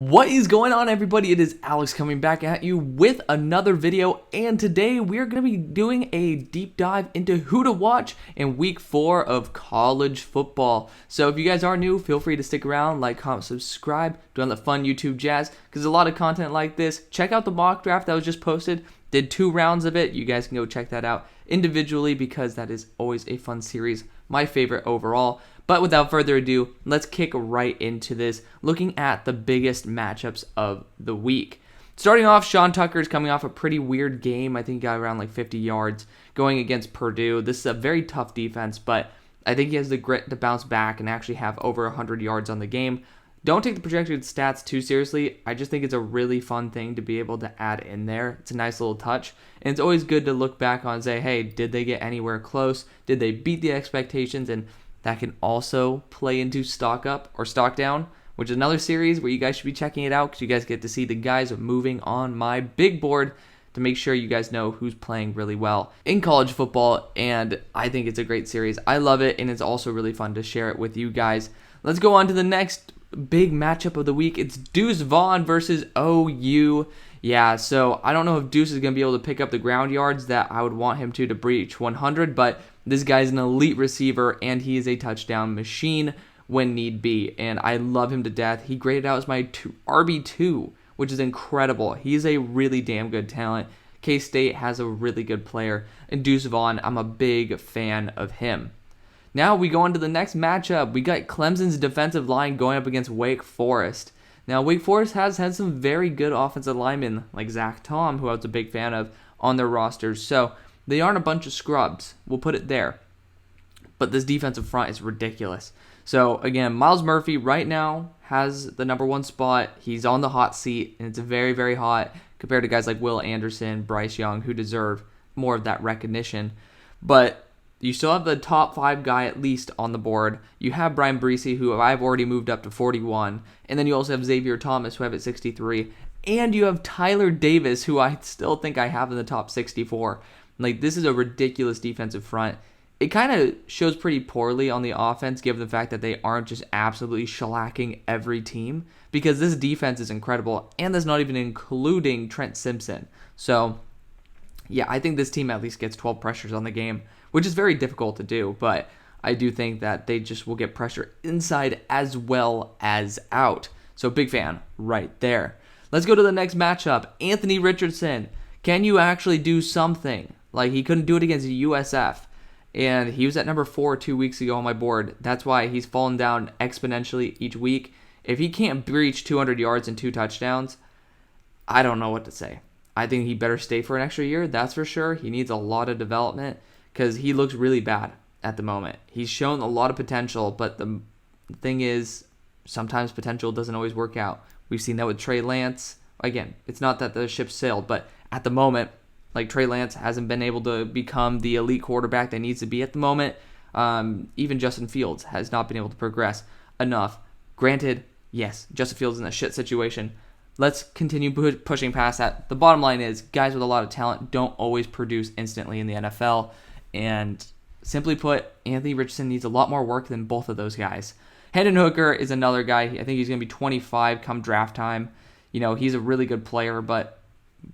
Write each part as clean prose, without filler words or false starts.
What is going on, everybody? It is Alex coming back at you with another video, and today we are going to be doing a deep dive into who to watch in week 4 of college football. So if you guys are new, feel free to stick around, like, comment, subscribe, doing the fun YouTube jazz, because a lot of content like this. Check out the mock draft that was just posted. Did 2 rounds of it. You guys can go check that out individually because that is always a fun series. My favorite overall. But without further ado, let's kick right into this, looking at the biggest matchups of the week. Starting off, Sean Tucker is coming off a pretty weird game. I think he got around like 50 yards going against Purdue. This is a very tough defense, but I think he has the grit to bounce back and actually have over 100 yards on the game. Don't take the projected stats too seriously. I just think it's a really fun thing to be able to add in there. It's a nice little touch. And it's always good to look back on and say, hey, did they get anywhere close? Did they beat the expectations? And that can also play into stock up or stock down, which is another series where you guys should be checking it out because you guys get to see the guys moving on my big board to make sure you guys know who's playing really well in college football. And I think it's a great series. I love it, and it's also really fun to share it with you guys. Let's go on to the next big matchup of the week. It's Deuce Vaughn versus OU. Yeah, so I don't know if Deuce is going to be able to pick up the ground yards that I would want him to breach 100, but this guy's an elite receiver, and he is a touchdown machine when need be, and I love him to death. He graded out as my RB2, which is incredible. He's a really damn good talent. K-State has a really good player, and Deuce Vaughn, I'm a big fan of him. Now we go on to the next matchup. We got Clemson's defensive line going up against Wake Forest. Now, Wake Forest has had some very good offensive linemen, like Zach Tom, who I was a big fan of, on their rosters. So they aren't a bunch of scrubs. We'll put it there. But this defensive front is ridiculous. So, again, Myles Murphy right now has the number 1 spot. He's on the hot seat, and it's very, very hot compared to guys like Will Anderson, Bryce Young, who deserve more of that recognition. But you still have the top 5 guy at least on the board. You have Brian Breesy, who I've already moved up to 41. And then you also have Xavier Thomas, who I have at 63. And you have Tyler Davis, who I still think I have in the top 64. Like, this is a ridiculous defensive front. It kind of shows pretty poorly on the offense, given the fact that they aren't just absolutely shellacking every team. Because this defense is incredible. And that's not even including Trent Simpson. So, yeah, I think this team at least gets 12 pressures on the game, which is very difficult to do, but I do think that they just will get pressure inside as well as out. So big fan right there. Let's go to the next matchup. Anthony Richardson. Can you actually do something? Like, he couldn't do it against USF, and he was at number 4 2 weeks ago on my board. That's why he's fallen down exponentially each week. If he can't breach 200 yards and 2 touchdowns, I don't know what to say. I think he better stay for an extra year, that's for sure. He needs a lot of development, because he looks really bad at the moment. He's shown a lot of potential, but the thing is, sometimes potential doesn't always work out. We've seen that with Trey Lance. Again, it's not that the ship sailed, but at the moment, like, Trey Lance hasn't been able to become the elite quarterback that needs to be at the moment. Even Justin Fields has not been able to progress enough. Granted, yes, Justin Fields is in a shit situation. Let's continue pushing past that. The bottom line is, guys with a lot of talent don't always produce instantly in the NFL. And simply put, Anthony Richardson needs a lot more work than both of those guys. Hendon Hooker is another guy. I think he's going to be 25 come draft time. You know, he's a really good player, but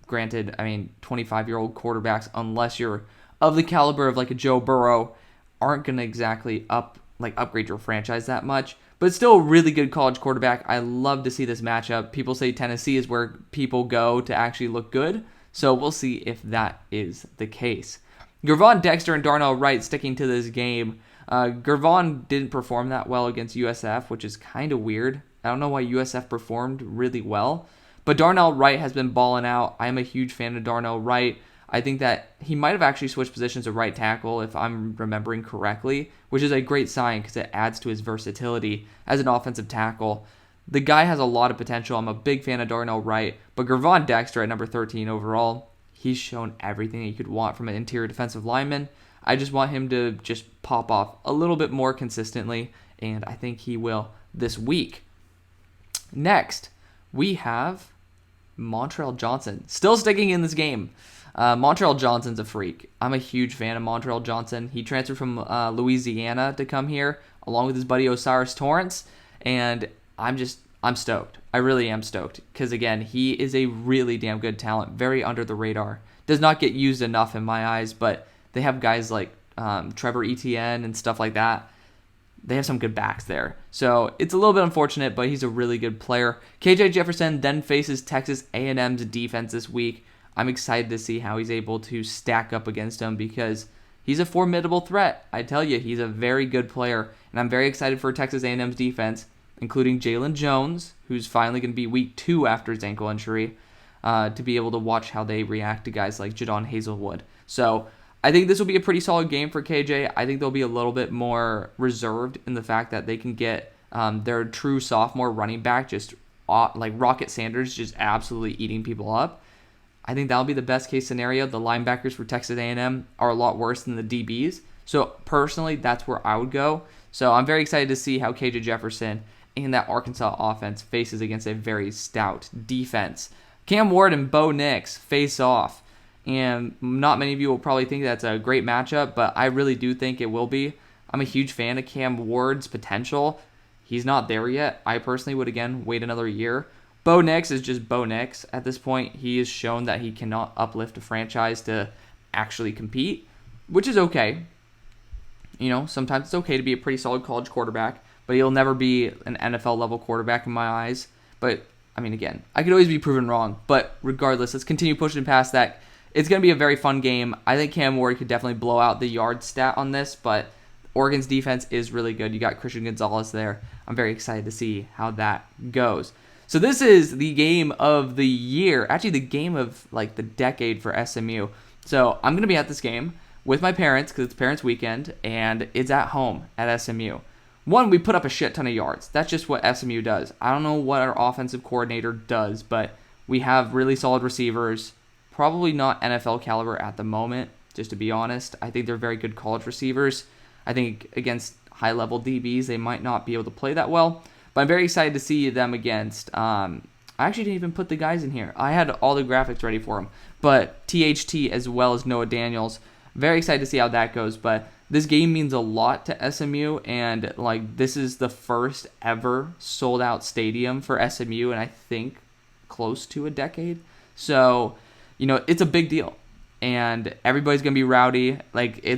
granted, 25-year-old quarterbacks, unless you're of the caliber of like a Joe Burrow, aren't going to exactly upgrade your franchise that much. But still a really good college quarterback. I love to see this matchup. People say Tennessee is where people go to actually look good. So we'll see if that is the case. Gervon Dexter and Darnell Wright sticking to this game. Gervon didn't perform that well against USF, which is kind of weird. I don't know why USF performed really well. But Darnell Wright has been balling out. I am a huge fan of Darnell Wright. I think that he might have actually switched positions to right tackle, if I'm remembering correctly, which is a great sign because it adds to his versatility as an offensive tackle. The guy has a lot of potential. I'm a big fan of Darnell Wright. But Gervon Dexter at number 13 overall, he's shown everything that you could want from an interior defensive lineman. I just want him to just pop off a little bit more consistently, and I think he will this week. Next, we have Montrell Johnson. Still sticking in this game. Montrell Johnson's a freak. I'm a huge fan of Montrell Johnson. He transferred from Louisiana to come here, along with his buddy Osiris Torrance, and I'm I'm stoked. I really am stoked because, again, he is a really damn good talent, very under the radar. Does not get used enough in my eyes, but they have guys like Trevor Etienne and stuff like that. They have some good backs there. So it's a little bit unfortunate, but he's a really good player. KJ Jefferson then faces Texas A&M's defense this week. I'm excited to see how he's able to stack up against them because he's a formidable threat. I tell you, he's a very good player, and I'm very excited for Texas A&M's defense, including Jalen Jones, who's finally going to be week 2 after his ankle injury, to be able to watch how they react to guys like Jadon Hazelwood. So I think this will be a pretty solid game for KJ. I think they'll be a little bit more reserved in the fact that they can get their true sophomore running back, just like Rocket Sanders, just absolutely eating people up. I think that'll be the best case scenario. The linebackers for Texas A&M are a lot worse than the DBs. So personally, that's where I would go. So I'm very excited to see how KJ Jefferson and that Arkansas offense faces against a very stout defense. Cam Ward and Bo Nix face off. And not many of you will probably think that's a great matchup, but I really do think it will be. I'm a huge fan of Cam Ward's potential. He's not there yet. I personally would, again, wait another year. Bo Nix is just Bo Nix. At this point, he has shown that he cannot uplift a franchise to actually compete, which is okay. You know, sometimes it's okay to be a pretty solid college quarterback, but he'll never be an NFL-level quarterback in my eyes. But, I mean, again, I could always be proven wrong. But regardless, let's continue pushing past that. It's going to be a very fun game. I think Cam Ward could definitely blow out the yard stat on this, but Oregon's defense is really good. You got Christian Gonzalez there. I'm very excited to see how that goes. So this is the game of the year, actually the game of like the decade for SMU. So I'm going to be at this game with my parents because it's parents' weekend, and it's at home at SMU. One, we put up a shit ton of yards. That's just what SMU does. I don't know what our offensive coordinator does, but we have really solid receivers. Probably not NFL caliber at the moment, just to be honest. I think they're very good college receivers. I think against high-level DBs, they might not be able to play that well. But I'm very excited to see them against... I actually didn't even put the guys in here. I had all the graphics ready for them. But THT as well as Noah Daniels. Very excited to see how that goes. But this game means a lot to SMU. And like this is the first ever sold-out stadium for SMU in, I think, close to a decade. So... you know, it's a big deal, and everybody's going to be rowdy. Like, it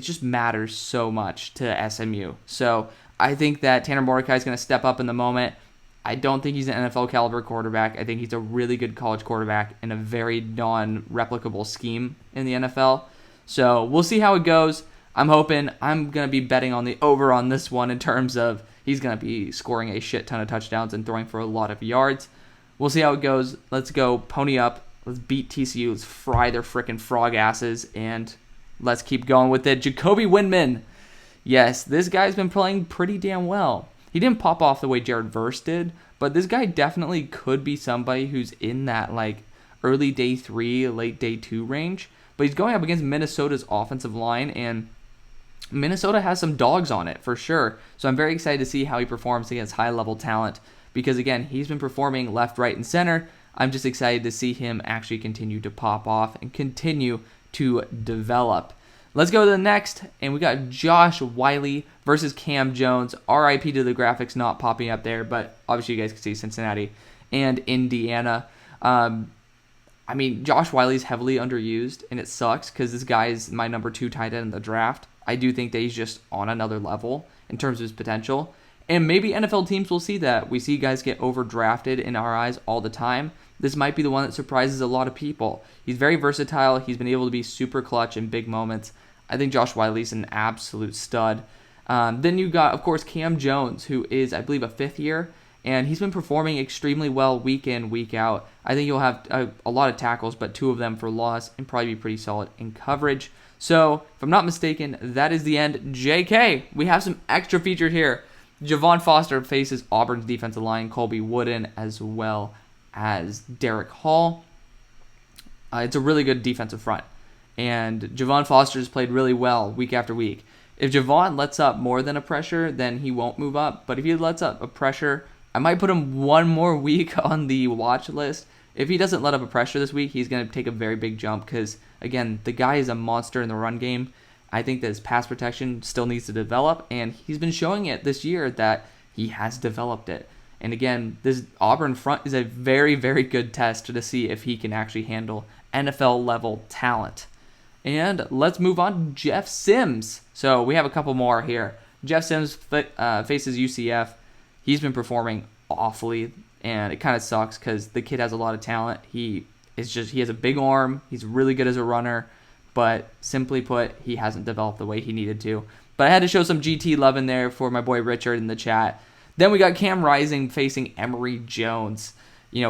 just matters so much to SMU. So I think that Tanner Mordecai is going to step up in the moment. I don't think he's an NFL caliber quarterback. I think he's a really good college quarterback in a very non-replicable scheme in the NFL. So we'll see how it goes. I'm going to be betting on the over on this one in terms of he's going to be scoring a shit ton of touchdowns and throwing for a lot of yards. We'll see how it goes. Let's go pony up. Let's beat TCU. Let's fry their frickin' frog asses. And let's keep going with it. Jacoby Windman. Yes, this guy's been playing pretty damn well. He didn't pop off the way Jared Verse did, but this guy definitely could be somebody who's in that like early day 3, late day 2 range. But he's going up against Minnesota's offensive line, and Minnesota has some dogs on it for sure. So I'm very excited to see how he performs against high-level talent because, again, he's been performing left, right, and center. I'm just excited to see him actually continue to pop off and continue to develop. Let's go to the next, and we got Josh Wiley versus Cam Jones. RIP to the graphics not popping up there, but obviously you guys can see Cincinnati and Indiana. I mean, Josh Wiley's heavily underused, and it sucks because this guy is my number 2 tight end in the draft. I do think that he's just on another level in terms of his potential. And maybe NFL teams will see that. We see guys get overdrafted in our eyes all the time. This might be the one that surprises a lot of people. He's very versatile. He's been able to be super clutch in big moments. I think Josh Wiley's an absolute stud. Then you got, of course, Cam Jones, who is, I believe, a 5th year. And he's been performing extremely well week in, week out. I think he'll have a lot of tackles, but 2 of them for loss, and probably be pretty solid in coverage. So, if I'm not mistaken, that is the end. JK, we have some extra feature here. Javon Foster faces Auburn's defensive line, Colby Wooden, as well as Derek Hall. It's a really good defensive front. And Javon Foster's played really well week after week. If Javon lets up more than a pressure, then he won't move up. But if he lets up a pressure, I might put him one more week on the watch list. If he doesn't let up a pressure this week, he's going to take a very big jump because, again, the guy is a monster in the run game. I think that his pass protection still needs to develop, and he's been showing it this year that he has developed it. And again, this Auburn front is a very, very good test to see if he can actually handle NFL level talent. And let's move on to Jeff Sims. So we have a couple more here. Jeff Sims faces UCF. He's been performing awfully, and it kind of sucks because the kid has a lot of talent. He has a big arm. He's really good as a runner, but simply put, he hasn't developed the way he needed to. But I had to show some GT love in there for my boy Richard in the chat. Then we got Cam Rising facing Emory Jones.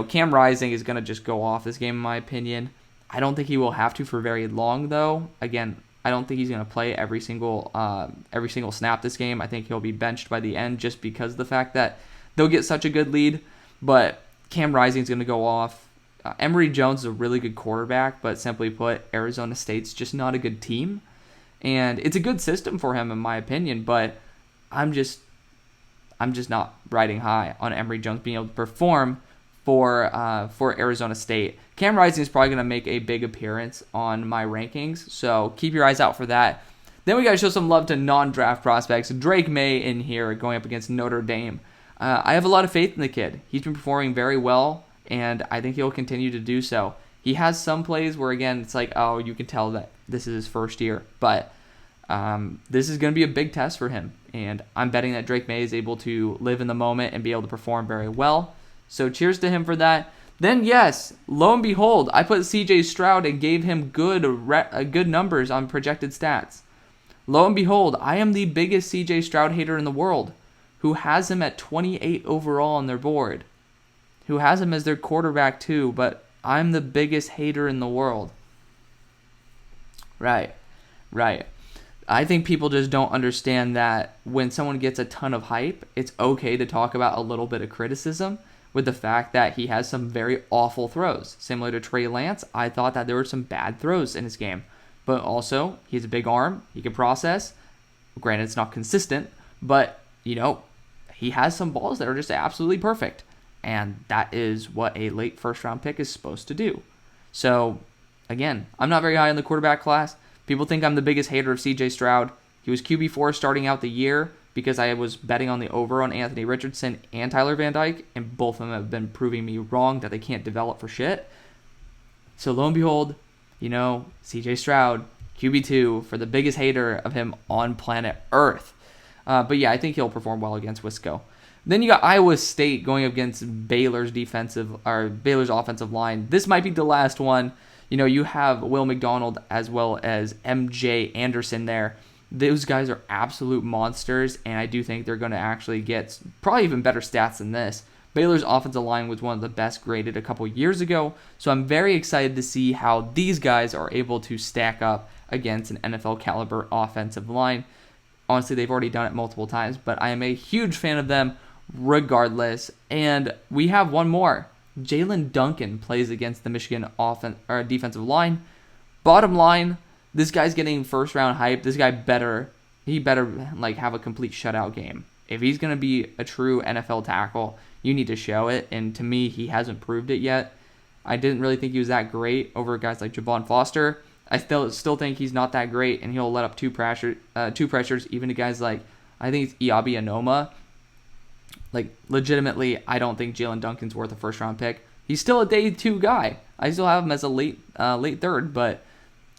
Cam Rising is going to just go off this game, in my opinion. I don't think he will have to for very long, though. Again, I don't think he's going to play every single snap this game. I think he'll be benched by the end just because of the fact that they'll get such a good lead. But Cam Rising is going to go off. Emory Jones is a really good quarterback, but simply put, Arizona State's just not a good team. And it's a good system for him, in my opinion, but I'm just not riding high on Emory Jones being able to perform for Arizona State. Cam Rising is probably going to make a big appearance on my rankings, so keep your eyes out for that. Then we got to show some love to non-draft prospects. Drake May in here going up against Notre Dame. I have a lot of faith in the kid. He's been performing very well, and I think he'll continue to do so. He has some plays where, again, it's like, oh, you can tell that this is his first year, but this is going to be a big test for him, and I'm betting that Drake May is able to live in the moment and be able to perform very well. So cheers to him for that. Then, yes, lo and behold, I put C.J. Stroud and gave him good numbers on projected stats. Lo and behold, I am the biggest C.J. Stroud hater in the world, who has him at 28 overall on their board, who has him as their quarterback too, but I'm the biggest hater in the world. Right. I think people just don't understand that when someone gets a ton of hype, it's okay to talk about a little bit of criticism with the fact that he has some very awful throws. Similar to Trey Lance, I thought that there were some bad throws in his game. But also, he has a big arm. He can process. Granted, it's not consistent, but, he has some balls that are just absolutely perfect. And that is what a late first-round pick is supposed to do. So, again, I'm not very high on the quarterback class. People think I'm the biggest hater of C.J. Stroud. He was QB4 starting out the year because I was betting on the over on Anthony Richardson and Tyler Van Dyke, and both of them have been proving me wrong that they can't develop for shit. So lo and behold, C.J. Stroud, QB2, for the biggest hater of him on planet Earth. But yeah, I think he'll perform well against Wisco. Then you got Iowa State going up against Baylor's offensive line. This might be the last one. You have Will McDonald as well as MJ Anderson there. Those guys are absolute monsters, and I do think they're going to actually get probably even better stats than this. Baylor's offensive line was one of the best graded a couple years ago, so I'm very excited to see how these guys are able to stack up against an NFL caliber offensive line. Honestly, they've already done it multiple times, but I am a huge fan of them regardless. And we have one more. Jalen Duncan plays against the Michigan defensive line. Bottom line, this guy's getting first round hype. This guy better have a complete shutout game. If he's going to be a true NFL tackle, you need to show it. And to me, he hasn't proved it yet. I didn't really think he was that great over guys like Javon Foster. I still think he's not that great, and he'll let up two pressures even to guys like, I think it's Iabi Anoma. Legitimately, I don't think Jalen Duncan's worth a first-round pick. He's still a day 2 guy. I still have him as a late third, but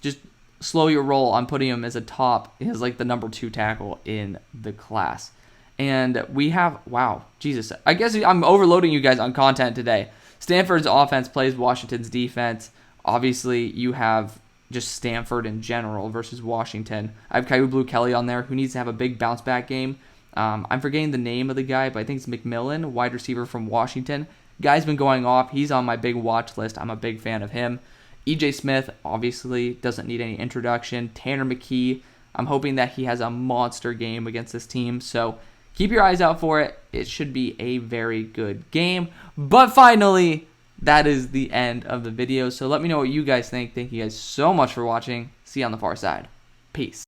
just slow your roll. I'm putting him as the number 2 tackle in the class. And we have, wow, Jesus. I guess I'm overloading you guys on content today. Stanford's offense plays Washington's defense. Obviously, you have just Stanford in general versus Washington. I have Kaiu Blue Kelly on there, who needs to have a big bounce-back game. I'm forgetting the name of the guy, but I think it's McMillan, wide receiver from Washington. Guy's been going off. He's on my big watch list. I'm a big fan of him. EJ Smith, obviously, doesn't need any introduction. Tanner McKee, I'm hoping that he has a monster game against this team. So keep your eyes out for it. It should be a very good game. But finally, that is the end of the video. So let me know what you guys think. Thank you guys so much for watching. See you on the far side. Peace.